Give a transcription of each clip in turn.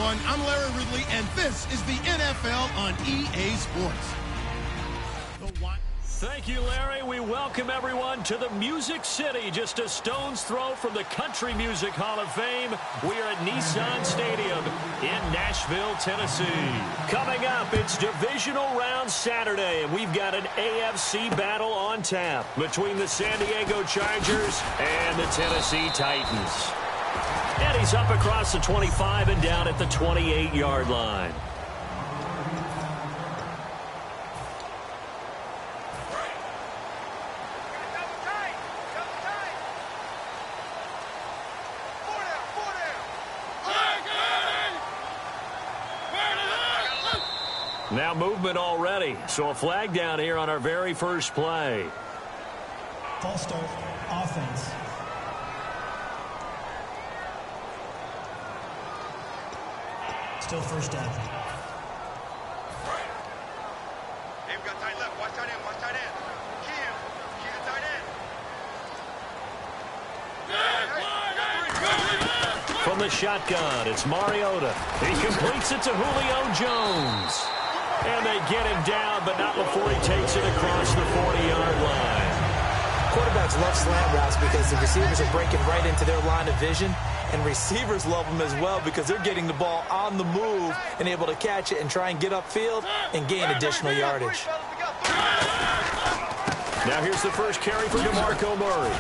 everyone. I'm Larry Ridley, and this is the NFL on EA Sports. Thank you, Larry. We welcome everyone to the Music City, just a stone's throw from the Country Music Hall of Fame. We are at Nissan Stadium in Nashville, Tennessee. Coming up, it's Divisional Round Saturday, and we've got an AFC battle on tap between the San Diego Chargers and the Tennessee Titans. And he's up across the 25 and down at the 28-yard line. Now movement already, so a flag down here on our very first play. False start, offense. Still first down. They've got tight left, watch tight end, watch tight end. Key to tight end. From the shotgun, it's Mariota. He completes it to Julio Jones. And they get him down, but not before he takes it across the 40-yard line. Quarterbacks love slant routes because the receivers are breaking right into their line of vision, and receivers love them as well because they're getting the ball on the move and able to catch it and try and get upfield and gain additional yardage. Now here's the first carry for DeMarco Murray.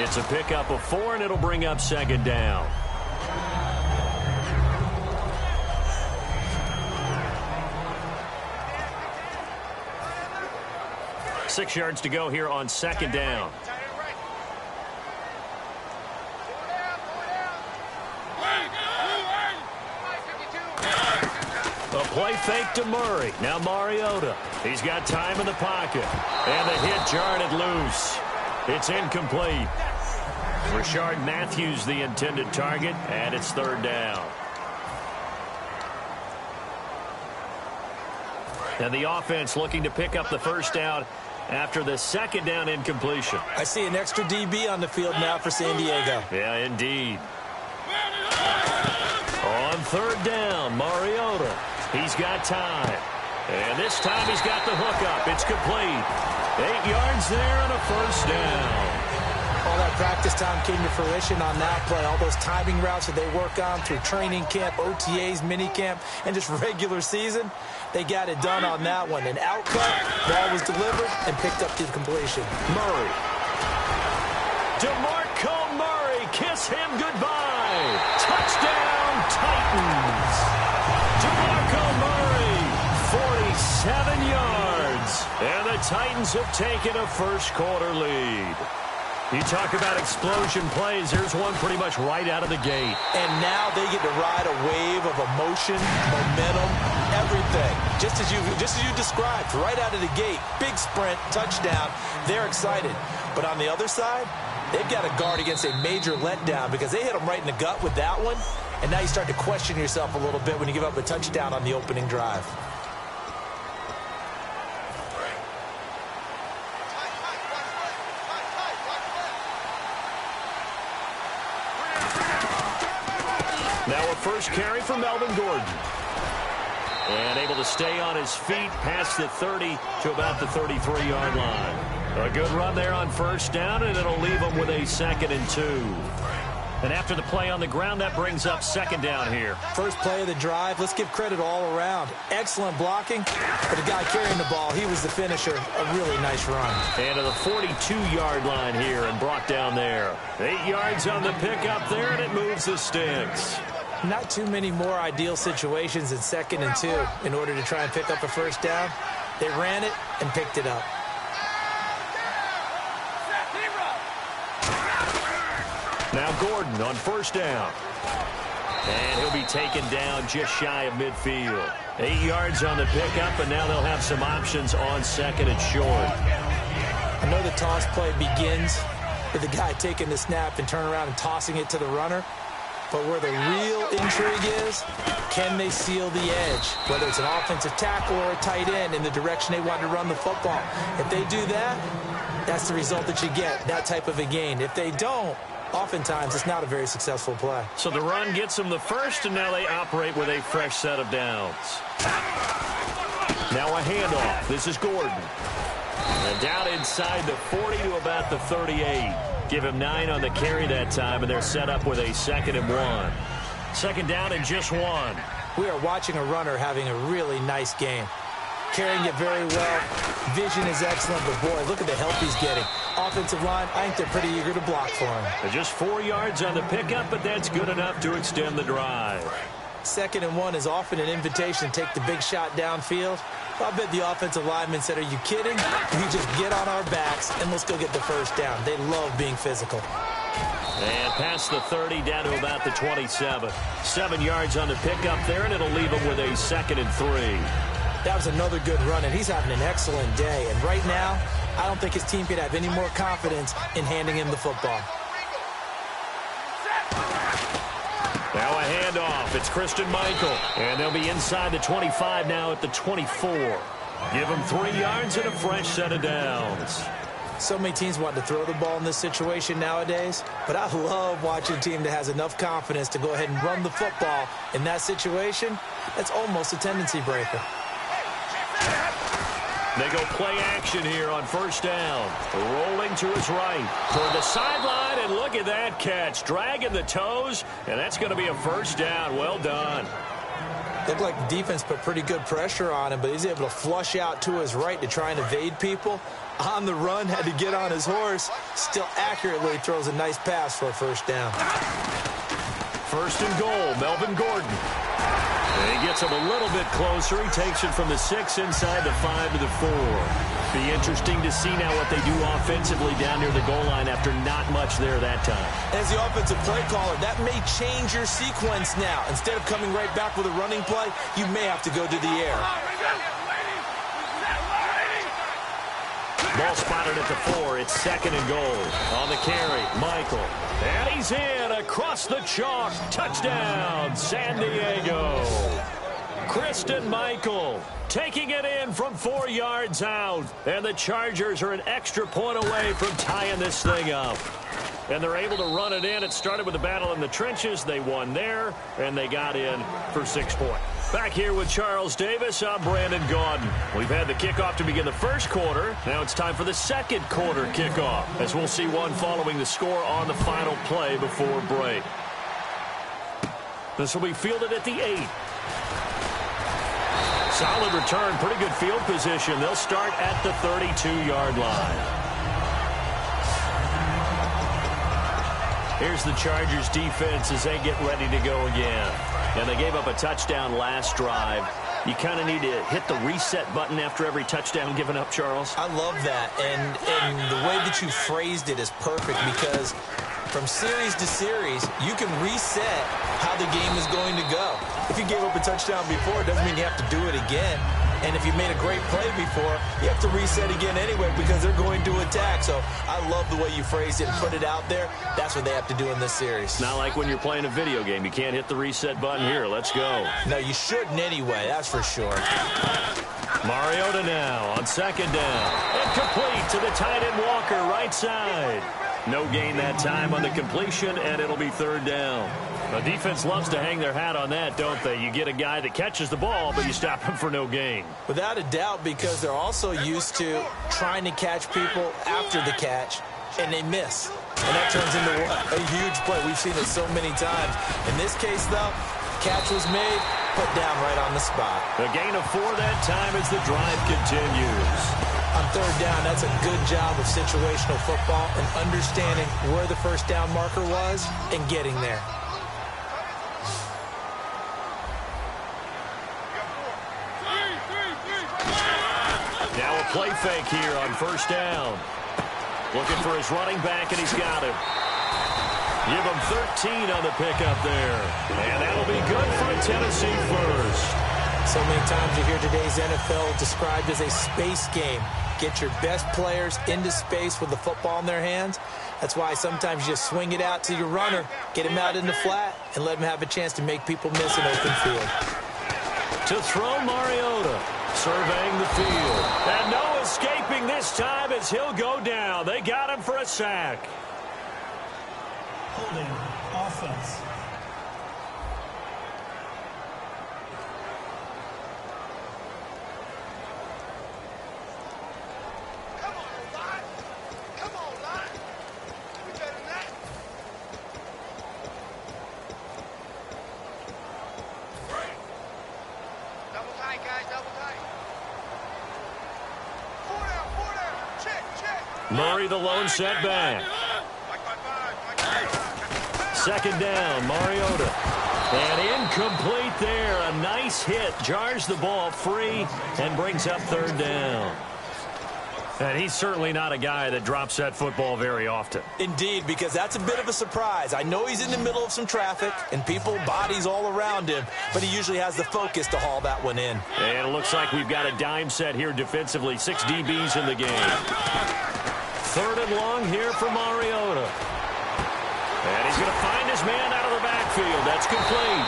It's a pickup of 4, and it'll bring up second down. 6 yards to go here on second down. A play fake to Murray. Now Mariota. He's got time in the pocket. And the hit jarred loose. It's incomplete. Rashard Matthews the intended target, and it's third down. And the offense looking to pick up the first down after the second down incompletion. I see an extra DB on the field now for San Diego. Yeah, indeed. On third down, Mariota. He's got time. And this time he's got the hookup. It's complete. 8 yards there and a first down. All that practice time came to fruition on that play. All those timing routes that they work on through training camp, OTAs, minicamp, and just regular season, they got it done on that one. An outcut, ball was delivered, and picked up the completion. Murray. DeMarco Murray, kiss him goodbye. Touchdown, Titans. DeMarco Murray, 47 yards. And the Titans have taken a first quarter lead. You talk about explosion plays. Here's one pretty much right out of the gate. And now they get to ride a wave of emotion, momentum, everything. Just as you described, right out of the gate. Big sprint, touchdown. They're excited. But on the other side, they've got to guard against a major letdown because they hit them right in the gut with that one. And now you start to question yourself a little bit when you give up a touchdown on the opening drive. Now a first carry for Melvin Gordon. And able to stay on his feet past the 30 to about the 33-yard line. A good run there on first down, and it'll leave them with a 2nd and 2. And after the play on the ground, that brings up second down here. First play of the drive, let's give credit all around. Excellent blocking, but the guy carrying the ball, he was the finisher. A really nice run. And to the 42-yard line here and brought down there. 8 yards on the pickup there, and it moves the sticks. Not too many more ideal situations in 2nd and 2 in order to try and pick up a first down. They ran it and picked it up. Now Gordon on first down. And he'll be taken down just shy of midfield. 8 yards on the pickup, and now they'll have some options on 2nd and short. I know the toss play begins with the guy taking the snap and turn around and tossing it to the runner. But where the real intrigue is, can they seal the edge? Whether it's an offensive tackle or a tight end in the direction they want to run the football. If they do that, that's the result that you get, that type of a gain. If they don't, oftentimes it's not a very successful play. So the run gets them the first, and now they operate with a fresh set of downs. Now a handoff. This is Gordon. And down inside the 40 to about the 38. Give him 9 on the carry that time, and they're set up with a 2nd and 1. Second down and just 1. We are watching a runner having a really nice game. Carrying it very well. Vision is excellent, but boy, look at the help he's getting. Offensive line, I think they're pretty eager to block for him. They're just 4 yards on the pickup, but that's good enough to extend the drive. 2nd and 1 is often an invitation to take the big shot downfield. I bet the offensive lineman said, are you kidding? We just get on our backs and let's go get the first down. They love being physical. And past the 30 down to about the 27. 7 yards on the pickup there, and it'll leave him with a 2nd and 3. That was another good run, and he's having an excellent day. And right now, I don't think his team could have any more confidence in handing him the football. Now a handoff. It's Christian Michael. And they'll be inside the 25 now at the 24. Give him 3 yards and a fresh set of downs. So many teams want to throw the ball in this situation nowadays, but I love watching a team that has enough confidence to go ahead and run the football. In that situation, that's almost a tendency breaker. They go play action here on first down. Rolling to his right toward the sideline, and look at that catch. Dragging the toes, and that's going to be a first down. Well done. Looked like the defense put pretty good pressure on him, but he's able to flush out to his right to try and evade people. On the run, had to get on his horse. Still accurately throws a nice pass for a first down. First and goal, Melvin Gordon. And he gets him a little bit closer. He takes it from the 6 inside the 5 to the 4. Be interesting to see now what they do offensively down near the goal line after not much there that time. As the offensive play caller, that may change your sequence now. Instead of coming right back with a running play, you may have to go to the air. Ball spotted at the 4. It's 2nd and goal. On the carry, Michael. And he's in across the chalk. Touchdown, San Diego. Kristen Michael taking it in from 4 yards out. And the Chargers are an extra point away from tying this thing up. And they're able to run it in. It started with a battle in the trenches. They won there, and they got in for 6 points. Back here with Charles Davis, I'm Brandon Gaudin. We've had the kickoff to begin the first quarter. Now it's time for the second quarter kickoff, as we'll see one following the score on the final play before break. This will be fielded at the 8. Solid return, pretty good field position. They'll start at the 32-yard line. Here's the Chargers defense as they get ready to go again. And they gave up a touchdown last drive. You kind of need to hit the reset button after every touchdown given up, Charles. I love that. And the way that you phrased it is perfect, because from series to series, you can reset how the game is going to go. If you gave up a touchdown before, it doesn't mean you have to do it again. And if you made a great play before, you have to reset again anyway, because they're going to attack. So I love the way you phrased it and put it out there. That's what they have to do in this series. Not like when you're playing a video game. You can't hit the reset button here. Let's go. No, you shouldn't anyway. That's for sure. Mariota now on second down. Incomplete to the tight end Walker, right side. No gain that time on the completion, and it'll be third down. The defense loves to hang their hat on that, don't they? You get a guy that catches the ball, but you stop him for no gain. Without a doubt, because they're also used to trying to catch people after the catch, and they miss. And that turns into a huge play. We've seen it so many times. In this case, though, catch was made, put down right on the spot. A gain of 4 that time as the drive continues. On third down, that's a good job of situational football and understanding where the first down marker was and getting there. Now a play fake here on first down. Looking for his running back, and he's got him. Give him 13 on the pickup there. And that'll be good for a Tennessee first. So many times you hear today's NFL described as a space game. Get your best players into space with the football in their hands. That's why sometimes you just swing it out to your runner, get him out in the flat, and let him have a chance to make people miss an open field. To throw, Mariota, surveying the field. And no escaping this time as he'll go down. They got him for a sack. Holding. Offense. Come on, line. Come on, line. We better than that. Double tight, guys, double tight. Four down, check, check. Murray the lone setback. Second down, Mariota. And incomplete there. A nice hit. Jars the ball free and brings up third down. And he's certainly not a guy that drops that football very often. Indeed, because that's a bit of a surprise. I know he's in the middle of some traffic and people, bodies all around him, but he usually has the focus to haul that one in. And it looks like we've got a dime set here defensively. 6 DBs in the game. Third and long here for Mariota. And he's going to find his man out of the backfield. That's complete.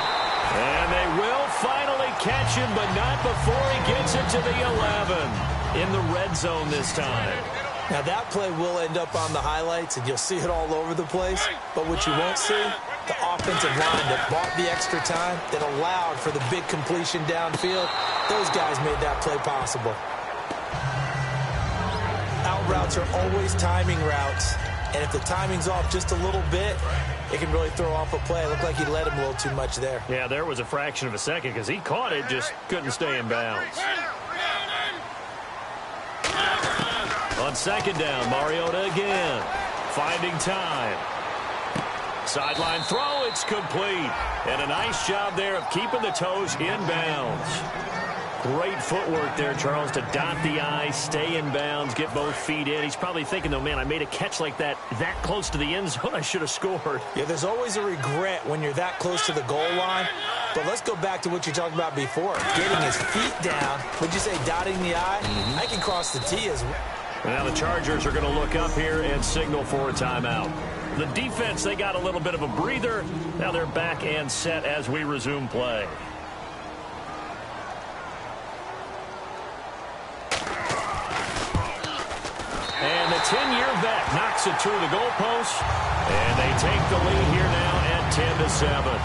And they will finally catch him, but not before he gets it to the 11. In the red zone this time. Now that play will end up on the highlights, and you'll see it all over the place. But what you won't see, the offensive line that bought the extra time, that allowed for the big completion downfield. Those guys made that play possible. Out routes are always timing routes. And if the timing's off just a little bit, it can really throw off a play. It looked like he let him a little too much there. Yeah, there was a fraction of a second because he caught it, just couldn't stay in bounds. On second down, Mariota again. Finding time. Sideline throw, it's complete. And a nice job there of keeping the toes in bounds. Great footwork there, Charles, to dot the I, stay in bounds, get both feet in. He's probably thinking, though, man, I made a catch like that close to the end zone. I should have scored. Yeah, there's always a regret when you're that close to the goal line. But let's go back to what you talked about before. Getting his feet down. Would you say dotting the I? I can cross the T as well. Now the Chargers are going to look up here and signal for a timeout. The defense, they got a little bit of a breather. Now they're back and set as we resume play. And the 10-year vet knocks it through the goalpost. And they take the lead here now at 10-7.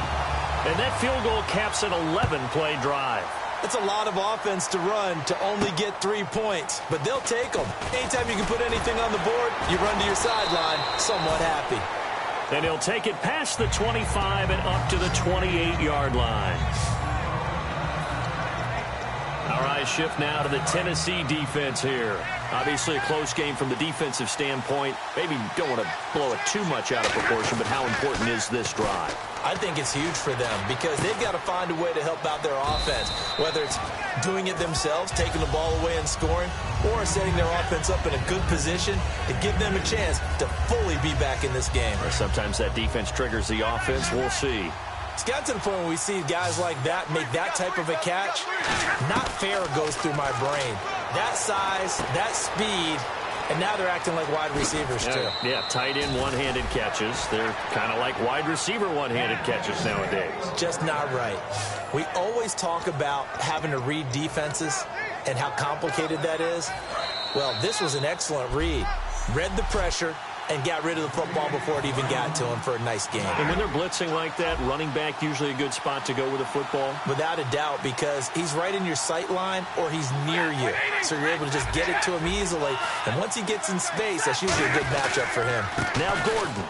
And that field goal caps an 11-play drive. It's a lot of offense to run to only get 3 points, but they'll take them. Anytime you can put anything on the board, you run to your sideline somewhat happy. And he'll take it past the 25 and up to the 28-yard line. All right, shift now to the Tennessee defense here. Obviously a close game from the defensive standpoint. Maybe don't want to blow it too much out of proportion, but how important is this drive? I think it's huge for them because they've got to find a way to help out their offense, whether it's doing it themselves, taking the ball away and scoring, or setting their offense up in a good position to give them a chance to fully be back in this game. Or sometimes that defense triggers the offense. We'll see. It's got to the point where we see guys like that make that type of a catch. Not fair goes through my brain. That size, that speed, and now they're acting like wide receivers too. Yeah, tight end one-handed catches. They're kind of like wide receiver one-handed catches nowadays. Just not right. We always talk about having to read defenses and how complicated that is. Well, this was an excellent read. Read the pressure and got rid of the football before it even got to him for a nice game. And when they're blitzing like that, running back usually a good spot to go with a football? Without a doubt, because he's right in your sight line or he's near you. So you're able to just get it to him easily. And once he gets in space, that's usually a good matchup for him. Now Gordon.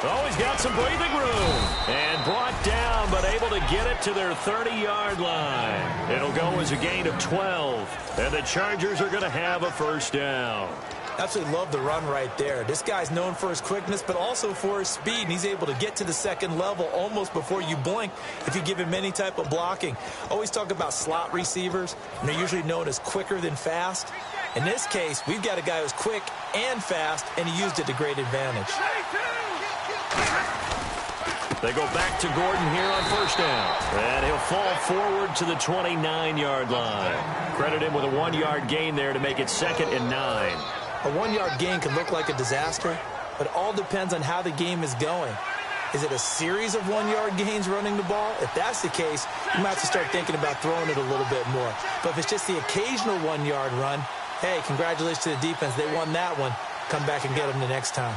Oh, he's got some breathing room. And brought down, but able to get it to their 30-yard line. It'll go as a gain of 12. And the Chargers are going to have a first down. Absolutely love the run right there. This guy's known for his quickness, but also for his speed. And he's able to get to the second level almost before you blink if you give him any type of blocking. Always talk about slot receivers, and they're usually known as quicker than fast. In this case, we've got a guy who's quick and fast, and he used it to great advantage. They go back to Gordon here on first down. And he'll fall forward to the 29-yard line. Credit him with a 1-yard gain there to make it 2nd and 9. A 1-yard gain can look like a disaster, but it all depends on how the game is going. Is it a series of 1-yard gains running the ball? If that's the case, you might have to start thinking about throwing it a little bit more. But if it's just the occasional 1-yard run, hey, congratulations to the defense. They won that one. Come back and get them the next time.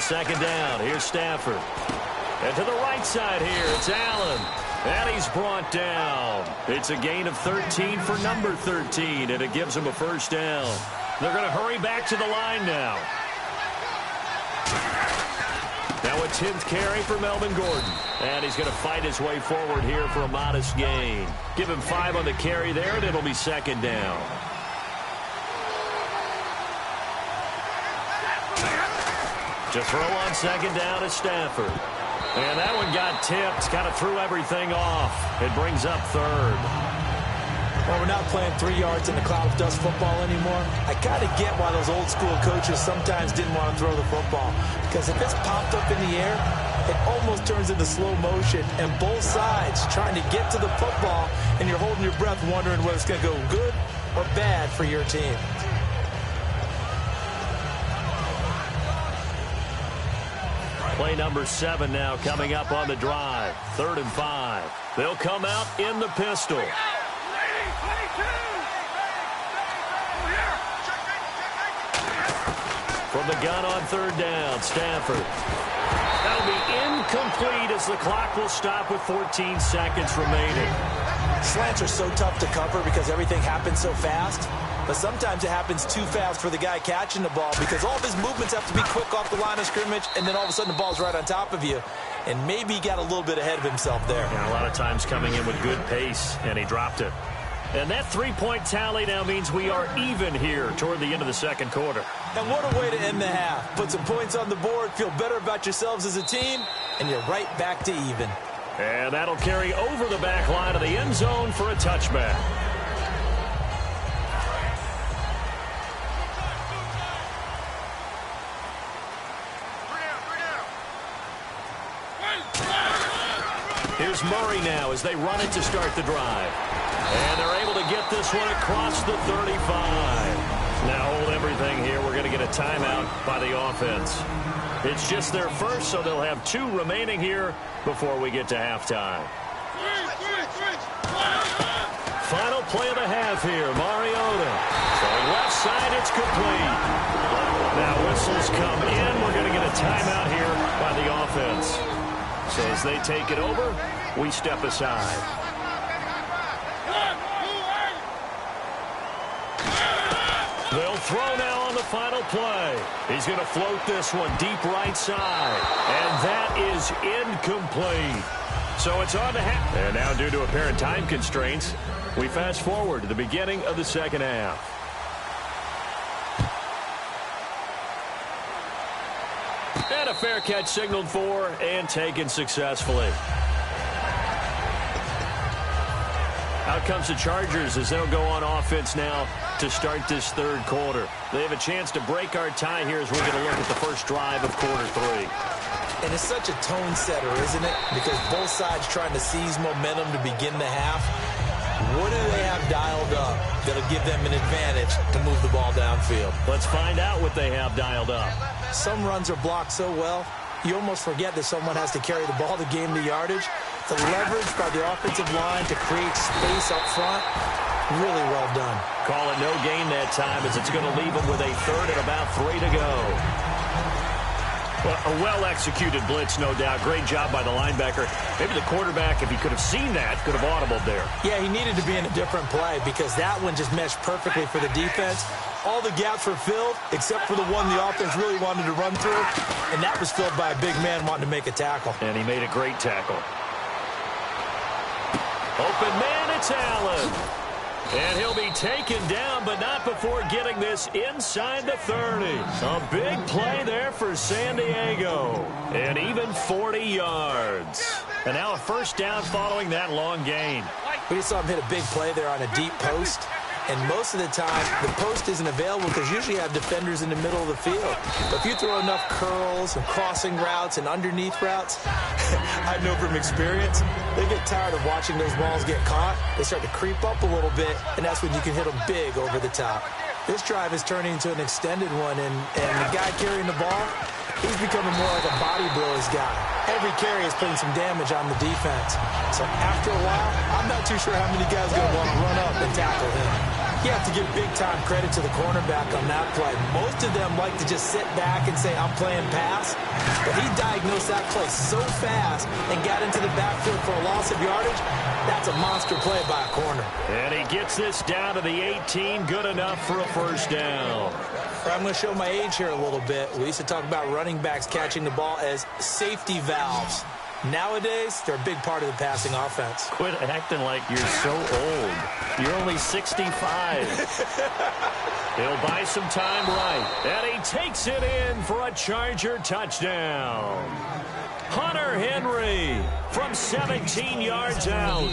On second down, here's Stafford. And to the right side here, it's Allen. And he's brought down. It's a gain of 13 for number 13, and it gives him a first down. They're going to hurry back to the line now. Now a 10th carry for Melvin Gordon. And he's going to fight his way forward here for a modest gain. Give him 5 on the carry there, and it'll be second down. To throw on second down is Stafford. And that one got tipped, kind of threw everything off. It brings up third. Well, we're not playing 3 yards in a cloud of dust football anymore. I kind of get why those old school coaches sometimes didn't want to throw the football. Because if it's popped up in the air, it almost turns into slow motion. And both sides trying to get to the football, and you're holding your breath wondering whether it's going to go good or bad for your team. Play number 7 now coming up on the drive. 3rd and 5. They'll come out in the pistol. From the gun on 3rd down, Stafford. That'll be incomplete as the clock will stop with 14 seconds remaining. Slants are so tough to cover because everything happens so fast. But sometimes it happens too fast for the guy catching the ball because all of his movements have to be quick off the line of scrimmage, and then all of a sudden the ball's right on top of you. And maybe he got a little bit ahead of himself there. Yeah, a lot of times coming in with good pace, and he dropped it. And that 3-point tally now means we are even here toward the end of the second quarter. And what a way to end the half. Put some points on the board, feel better about yourselves as a team, and you're right back to even. And that'll carry over the back line of the end zone for a touchback. Here's Murray now as they run it to start the drive. And they're able to get this one across the 35. Now hold everything here. We're going to get a timeout by the offense. It's just their first, so they'll have 2 remaining here before we get to halftime. Final play of the half here. Mariota. Throwing left side, it's complete. Now whistles come in. We're going to get a timeout here by the offense. So as they take it over, we step aside. They'll throw now on the final play. He's going to float this one deep right side. And that is incomplete. So it's on to half. And now due to apparent time constraints, we fast forward to the beginning of the second half. And a fair catch signaled for and taken successfully. Out comes the Chargers as they'll go on offense now to start this third quarter. They have a chance to break our tie here as we're going to look at the first drive of quarter 3. And it's such a tone setter, isn't it? Because both sides trying to seize momentum to begin the half. What do they have dialed up that'll give them an advantage to move the ball downfield? Let's find out what they have dialed up. Some runs are blocked so well, you almost forget that someone has to carry the ball to gain the yardage. The leverage by the offensive line to create space up front, really well done. Call it no gain that time as it's going to leave them with a 3rd and about 3 to go. Well, a well-executed blitz, no doubt. Great job by the linebacker. Maybe the quarterback, if he could have seen that, could have audibled there. Yeah, he needed to be in a different play because that one just meshed perfectly for the defense. All the gaps were filled except for the one the offense really wanted to run through, and that was filled by a big man wanting to make a tackle. And he made a great tackle. Open man, it's Allen. And he'll be taken down, but not before getting this inside the 30. A big play there for San Diego. And even 40 yards. And now a first down following that long gain. We just saw him hit a big play there on a deep post. And most of the time, the post isn't available because usually you have defenders in the middle of the field. But if you throw enough curls and crossing routes and underneath routes, I know from experience, they get tired of watching those balls get caught. They start to creep up a little bit, and that's when you can hit them big over the top. This drive is turning into an extended one, and the guy carrying the ball, he's becoming more like a body blows guy. Every carry is putting some damage on the defense. So after a while, I'm not too sure how many guys are going to want to run up and tackle him. You have to give big-time credit to the cornerback on that play. Most of them like to just sit back and say, I'm playing pass. But he diagnosed that play so fast and got into the backfield for a loss of yardage. That's a monster play by a corner. And he gets this down to the 18. Good enough for a first down. I'm going to show my age here a little bit. We used to talk about running backs catching the ball as safety valves. Nowadays, they're a big part of the passing offense. Quit acting like you're so old. You're only 65. He'll buy some time right. And he takes it in for a Charger touchdown. Hunter Henry from 17 yards out.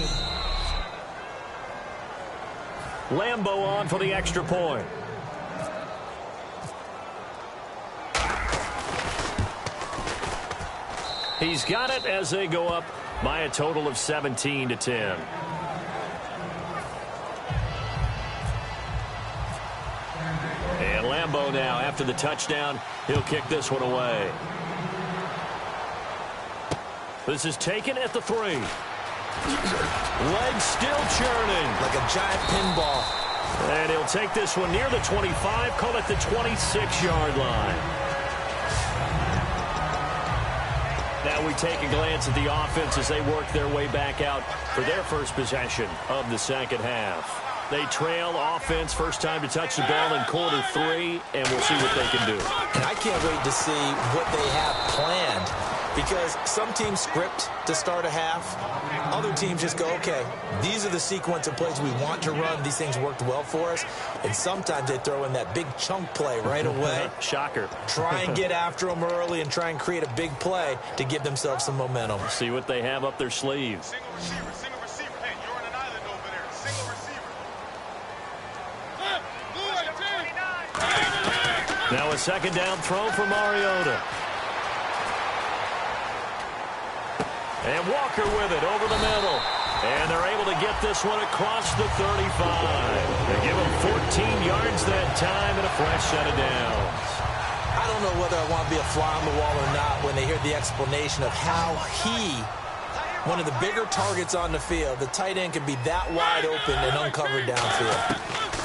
Lambo on for the extra point. He's got it as they go up by a total of 17-10. And Lambo now, after the touchdown, he'll kick this one away. This is taken at the 3. Legs still churning. Like a giant pinball. And he'll take this one near the 25, call it the 26-yard line. Now we take a glance at the offense as they work their way back out for their first possession of the second half. They trail offense, first time to touch the ball in quarter 3, and we'll see what they can do. And I can't wait to see what they have planned, because some teams script to start a half. Other teams just go, okay, these are the sequence of plays we want to run. These things worked well for us. And sometimes they throw in that big chunk play right away. Shocker. Try and get after them early and try and create a big play to give themselves some momentum. See what they have up their sleeves. Single receiver, single receiver. Hey, you're on an island over there. Single receiver. Now a second down throw for Mariota. And Walker with it over the middle. And they're able to get this one across the 35. They give him 14 yards that time and a fresh set of downs. I don't know whether I want to be a fly on the wall or not when they hear the explanation of how one of the bigger targets on the field, the tight end, can be that wide open and uncovered downfield.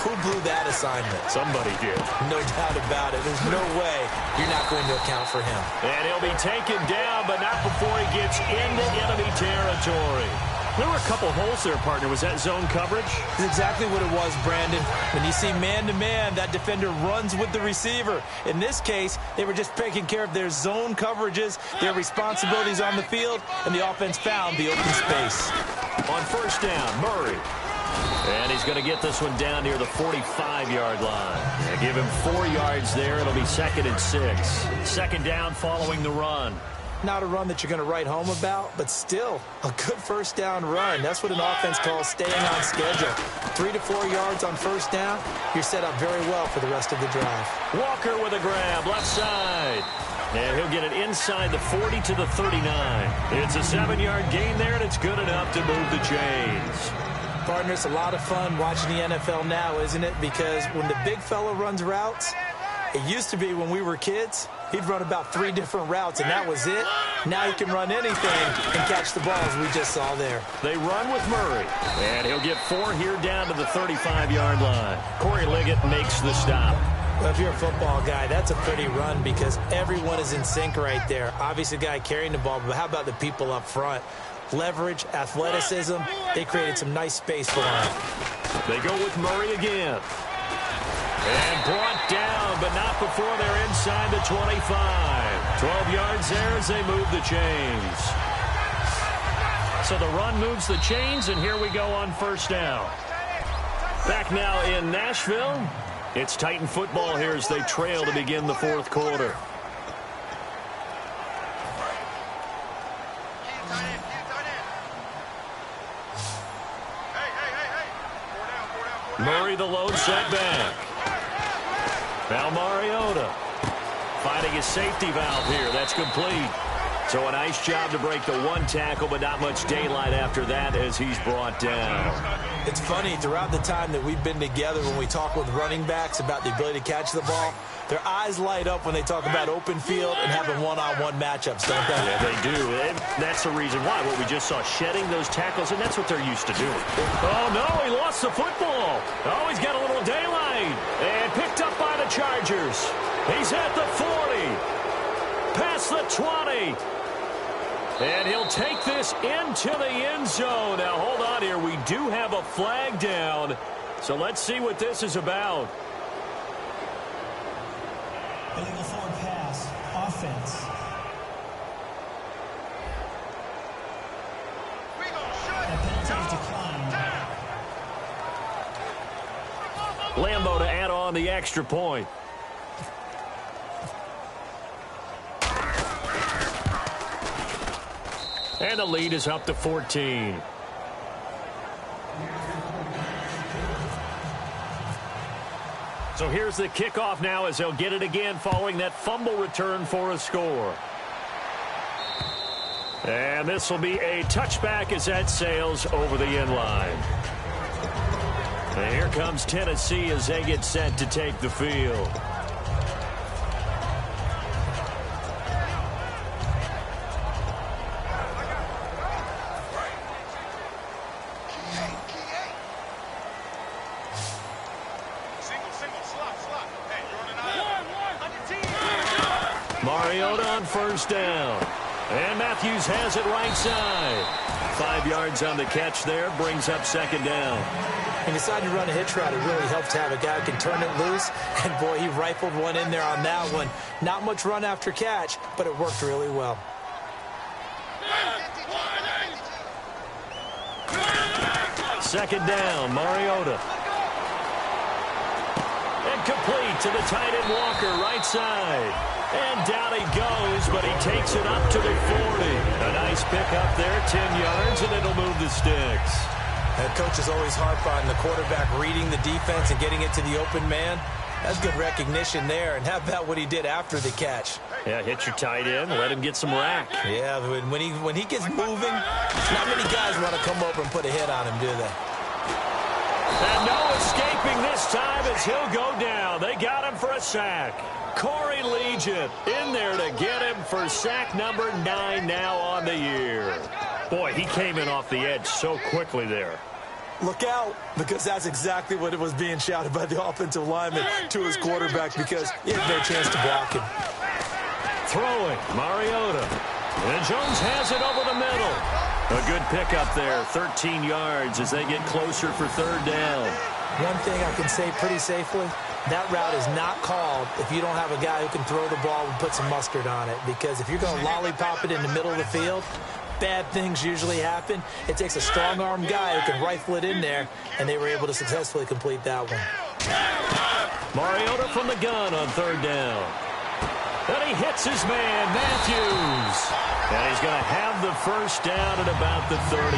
Who blew that assignment? Somebody did. No doubt about it. There's no way you're not going to account for him. And he'll be taken down, but not before he gets into enemy territory. There were a couple holes there, partner. Was that zone coverage? That's exactly what it was, Brandon. When you see man-to-man, that defender runs with the receiver. In this case, they were just taking care of their zone coverages, their responsibilities on the field, and the offense found the open space. On first down, Murray. And he's going to get this one down near the 45-yard line. They give him 4 yards there. It'll be 2nd and 6. Second down following the run. Not a run that you're going to write home about, but still a good first down run. That's what an offense calls staying on schedule. 3 to 4 yards on first down, you're set up very well for the rest of the drive. Walker with a grab, left side. And he'll get it inside the 40 to the 39. It's a 7-yard gain there, and it's good enough to move the chains. Partner, it's a lot of fun watching the NFL now, isn't it? Because when the big fella runs routes, it used to be when we were kids, he'd run about 3 different routes, and that was it. Now he can run anything and catch the balls we just saw there. They run with Murray, and he'll get 4 here down to the 35-yard line. Corey Liggett makes the stop. Well, if you're a football guy, that's a pretty run because everyone is in sync right there. Obviously, the guy carrying the ball, but how about the people up front? Leverage, athleticism, they created some nice space for him. They go with Murray again. And brought down, but not before they're inside the 25. 12 yards there as they move the chains. So the run moves the chains, and here we go on first down. Back now in Nashville. It's Titan football here as they trail to begin the fourth quarter. Murray the lone setback. Now Mariota finding his safety valve here. That's complete. So a nice job to break the one tackle, but not much daylight after that as he's brought down. It's funny, throughout the time that we've been together, when we talk with running backs about the ability to catch the ball, their eyes light up when they talk about open field and having one-on-one matchups, don't they? Yeah, they do. And that's the reason why. What we just saw, shedding those tackles, and that's what they're used to doing. Oh, no, he lost the football. Oh, he's got a little daylight. And picked up by the Chargers. He's at the 40. Past the 20. And he'll take this into the end zone. Now, hold on here. We do have a flag down. So let's see what this is about. Illegal forward pass. Offense. That penalty is declined. Lambo to add on the extra point. And the lead is up to 14. So here's the kickoff now as they'll get it again following that fumble return for a score. And this will be a touchback as that sails over the end line. And here comes Tennessee as they get set to take the field. Mariota on first down. And Matthews has it right side. 5 yards on the catch there, brings up second down. He decided to run a hitch route. It really helped to have a guy who can turn it loose. And, boy, he rifled one in there on that one. Not much run after catch, but it worked really well. Second down, Mariota. And complete to the tight end Walker, right side. And down he goes, but he takes it up to the 40. A nice pick up there, 10 yards, and it'll move the sticks. That coach is always harp on the quarterback reading the defense and getting it to the open man. That's good recognition there. And how about what he did after the catch? Yeah, hit your tight end, let him get some rack. Yeah, when he gets moving, not many guys want to come over and put a hit on him, do they? And no escaping this time as he'll go down. They got him for a sack. Corey Legion in there to get him for sack number 9 now on the year. Boy, he came in off the edge so quickly there. Look out, because that's exactly what it was being shouted by the offensive lineman to his quarterback, because he had no chance to block him. Throwing, Mariota. And Jones has it over the middle. A good pickup there, 13 yards as they get closer for third down. One thing I can say pretty safely, that route is not called if you don't have a guy who can throw the ball and put some mustard on it. Because if you're going to lollipop it in the middle of the field, bad things usually happen. It takes a strong-arm guy who can rifle it in there, and they were able to successfully complete that one. Mariota from the gun on third down. And he hits his man, Matthews. And he's going to have the first down at about the 38.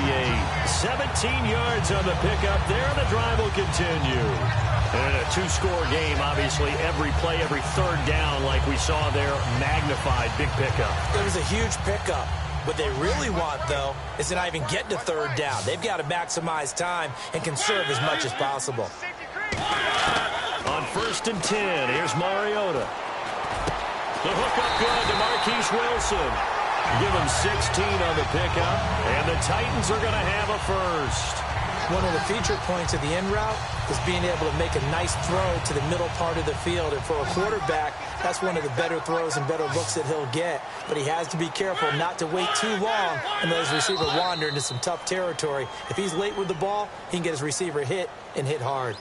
17 yards on the pickup there, and the drive will continue. And a two-score game, obviously, every play, every third down, like we saw there, magnified, big pickup. It was a huge pickup. What they really want, though, is to not even get to third down. They've got to maximize time and conserve as much as possible. On 1st and 10, here's Mariota. The hook up good to Marquise Wilson. Give him 16 on the pickup, and the Titans are going to have a first. One of the feature points of the end route is being able to make a nice throw to the middle part of the field. And for a quarterback, that's one of the better throws and better looks that he'll get. But he has to be careful not to wait too long and let his receiver wander into some tough territory. If he's late with the ball, he can get his receiver hit and hit hard.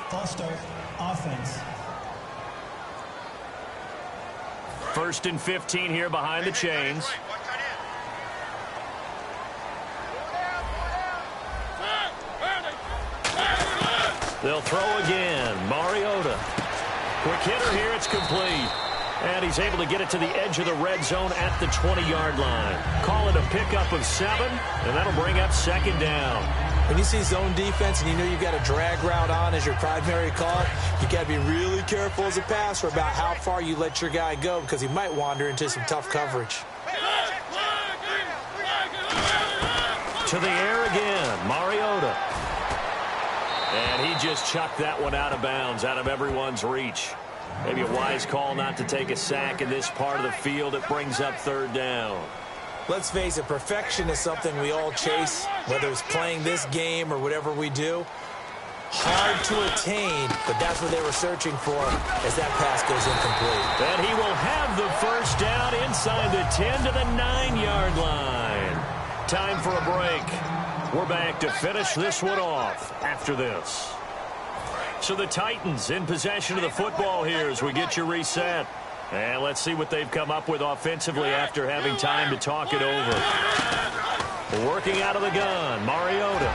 False start, offense. 1st and 15 here behind the chains. They'll throw again. Mariota. Quick hitter here. It's complete. And he's able to get it to the edge of the red zone at the 20-yard line. Call it a pickup of 7, and that'll bring up second down. When you see zone defense and you know you've got a drag route on as your primary call, you got to be really careful as a passer about how far you let your guy go, because he might wander into some tough coverage. To the air again. Mariota. he just chucked that one out of bounds, out of everyone's reach. Maybe a wise call not to take a sack in this part of the field. It brings up third down. Let's face it, perfection is something we all chase, whether it's playing this game or whatever we do. Hard to attain, but that's what they were searching for as that pass goes incomplete. And he will have the first down inside the 10 to the 9-yard line. Time for a break. We're back to finish this one off after this. So the Titans in possession of the football here as we get you reset. And let's see what they've come up with offensively after having time to talk it over. Working out of the gun, Mariota.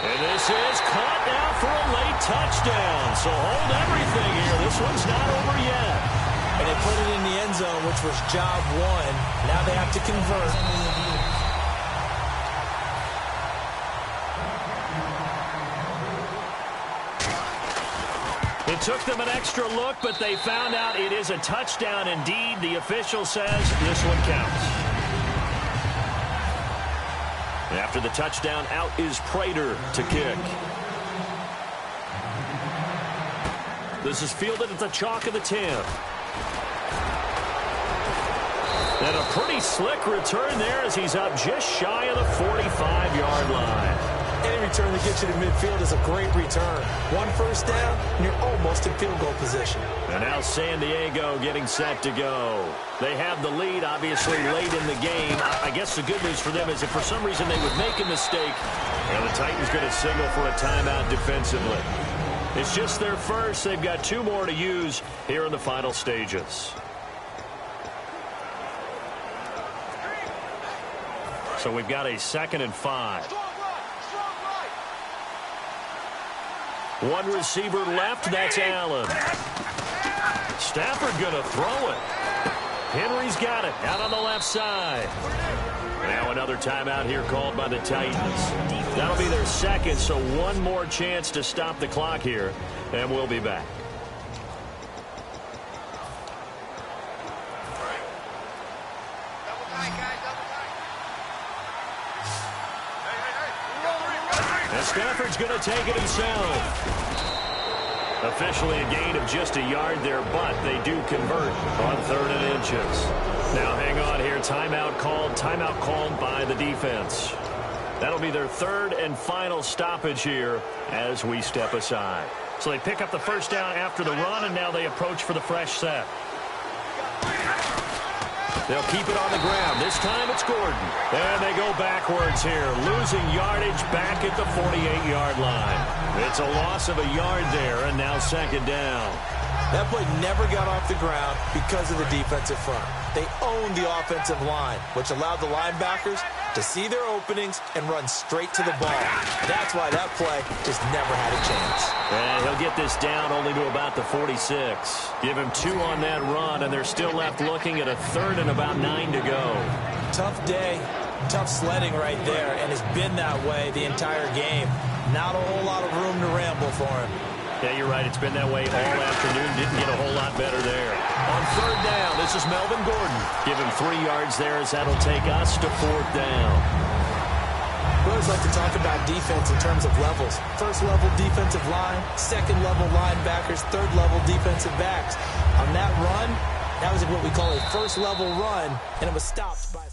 And this is caught now for a late touchdown. So hold everything here. This one's not over yet. And they put it in the end zone, which was job one. Now they have to convert. It took them an extra look, but they found out it is a touchdown indeed. The official says this one counts. After the touchdown, out is Prater to kick. This is fielded at the chalk of the 10. And a pretty slick return there as he's up just shy of the 45-yard line. Any return that gets you to midfield is a great return. One first down, and you're almost in field goal position. And now San Diego getting set to go. They have the lead, obviously, late in the game. I guess the good news for them is if for some reason they would make a mistake, and the Titans going to signal for a timeout defensively. It's just their first. They've got 2 more to use here in the final stages. So we've got a 2nd and 5. One receiver left, that's Allen. Stafford going to throw it. Henry's got it, out on the left side. Now another timeout here called by the Titans. That'll be their 2nd, so one more chance to stop the clock here, and we'll be back. And Stafford's going to take it himself. Officially a gain of just a yard there, but they do convert on 3rd and inches. Now hang on here. Timeout called by the defense. That'll be their 3rd and final stoppage here as we step aside. So they pick up the first down after the run, and now they approach for the fresh set. They'll keep it on the ground. This time it's Gordon. And they go backwards here, losing yardage back at the 48-yard line. It's a loss of a yard there, and now 2nd down. That play never got off the ground because of the defensive front. They owned the offensive line, which allowed the linebackers to see their openings and run straight to the ball. That's why that play just never had a chance. And he'll get this down only to about the 46. Give him 2 on that run, and they're still left looking at a 3rd and about 9 to go. Tough day, tough sledding right there, and it's been that way the entire game. Not a whole lot of room to ramble for him. Yeah, you're right. It's been that way all afternoon. Didn't get a whole lot better there. On 3rd down, this is Melvin Gordon. Give him 3 yards there as that'll take us to 4th down. We always like to talk about defense in terms of levels. 1st level defensive line, 2nd level linebackers, 3rd level defensive backs. On that run, that was what we call a 1st level run, and it was stopped by